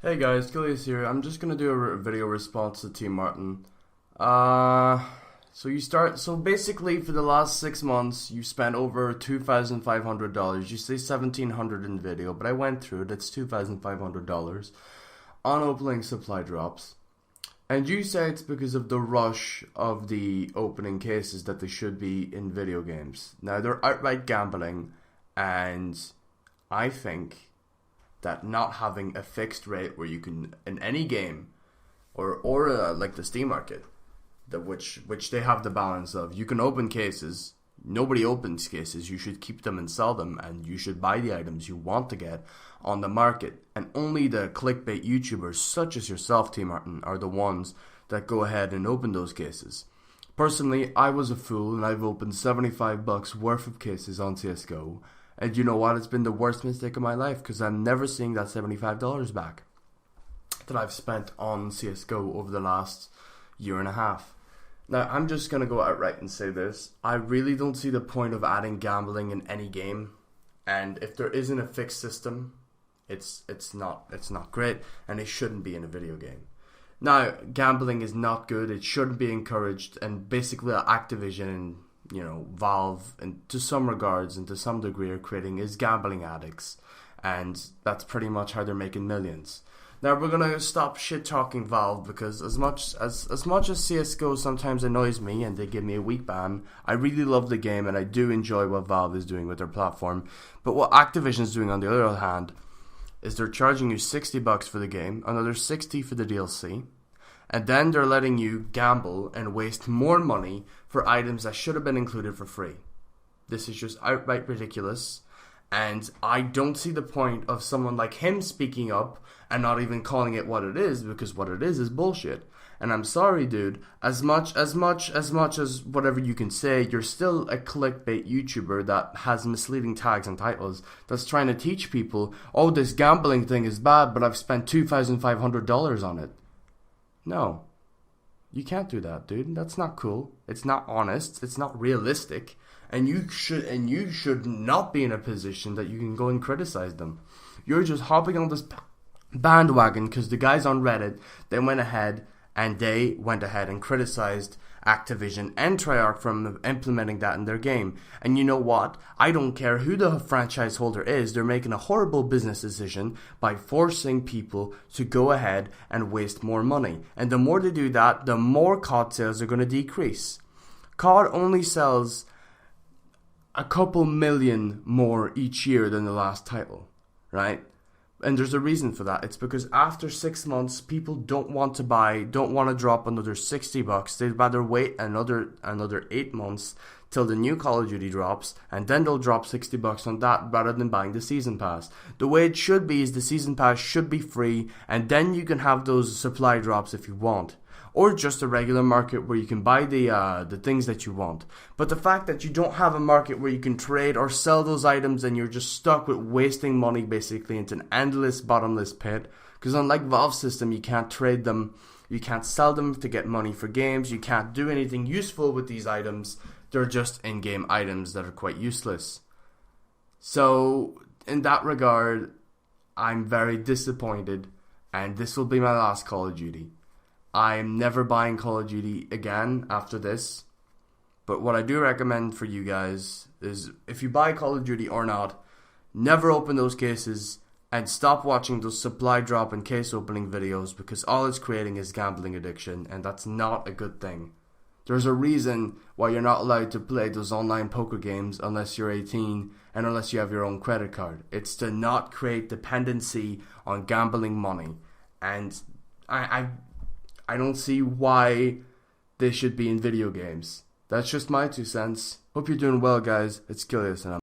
Hey guys, Gilius here. I'm just gonna do a video response to Tmartn. So basically for the last 6 months you spent over $2,500. You say $1,700 in the video, but I went through it. It's $2,500 on opening supply drops. And you say it's because of the rush of the opening cases that they should be in video games. Now they're outright gambling, and I think that not having a fixed rate where you can in any game or like the Steam market, which they have the balance of, you can open cases. Nobody opens cases. You should keep them and sell them, and you should buy the items you want to get on the market. And only the clickbait YouTubers such as yourself, Tmartn, are the ones that go ahead and open those cases. Personally, I was a fool and I've opened $75 worth of cases on CSGO. And you know what? It's been the worst mistake of my life, because I'm never seeing that $75 back that I've spent on CSGO over the last year and a half. Now, I'm just going to go outright and say this. I really don't see the point of adding gambling in any game. And if there isn't a fixed system, it's not great, and it shouldn't be in a video game. Now, gambling is not good. It shouldn't be encouraged, and basically Activision and Valve, and to some regards and to some degree, are creating is gambling addicts, and that's pretty much how they're making millions. Now we're gonna stop shit talking Valve, because as much as CSGO sometimes annoys me and they give me a weak ban, I really love the game and I do enjoy what Valve is doing with their platform. But what Activision is doing on the other hand is they're charging you $60 for the game, another $60 for the DLC, and then they're letting you gamble and waste more money for items that should have been included for free. This is just outright ridiculous, and I don't see the point of someone like him speaking up and not even calling it what it is, because what it is bullshit. And I'm sorry, dude, as much as whatever you can say, you're still a clickbait YouTuber that has misleading tags and titles that's trying to teach people, oh, this gambling thing is bad, but I've spent $2,500 on it. No, you can't do that, dude. That's not cool. It's not honest. It's not realistic. And you should not be in a position that you can go and criticize them. You're just hopping on this bandwagon because the guys on Reddit, they went ahead and criticized Activision and Treyarch from implementing that in their game. And you know what? I don't care who the franchise holder is, they're making a horrible business decision by forcing people to go ahead and waste more money. And the more they do that, the more COD sales are going to decrease. COD only sells a couple million more each year than the last title, right? And there's a reason for that. It's because after 6 months, people don't want to drop another $60. They'd rather wait another 8 months till the new Call of Duty drops, and then they'll drop $60 on that rather than buying the season pass. The way it should be is the season pass should be free, and then you can have those supply drops if you want. Or just a regular market where you can buy the things that you want. But the fact that you don't have a market where you can trade or sell those items, and you're just stuck with wasting money basically into an endless bottomless pit. Because unlike Valve's system, you can't trade them, you can't sell them to get money for games, you can't do anything useful with these items. They're just in-game items that are quite useless. So in that regard, I'm very disappointed, and this will be my last Call of Duty. I'm never buying Call of Duty again after this. But what I do recommend for you guys is, if you buy Call of Duty or not, never open those cases and stop watching those supply drop and case opening videos, because all it's creating is gambling addiction, and that's not a good thing. There's a reason why you're not allowed to play those online poker games unless you're 18 and unless you have your own credit card. It's to not create dependency on gambling money. And I don't see why they should be in video games. That's just my 2 cents. Hope you're doing well, guys. It's Gilius, and I'm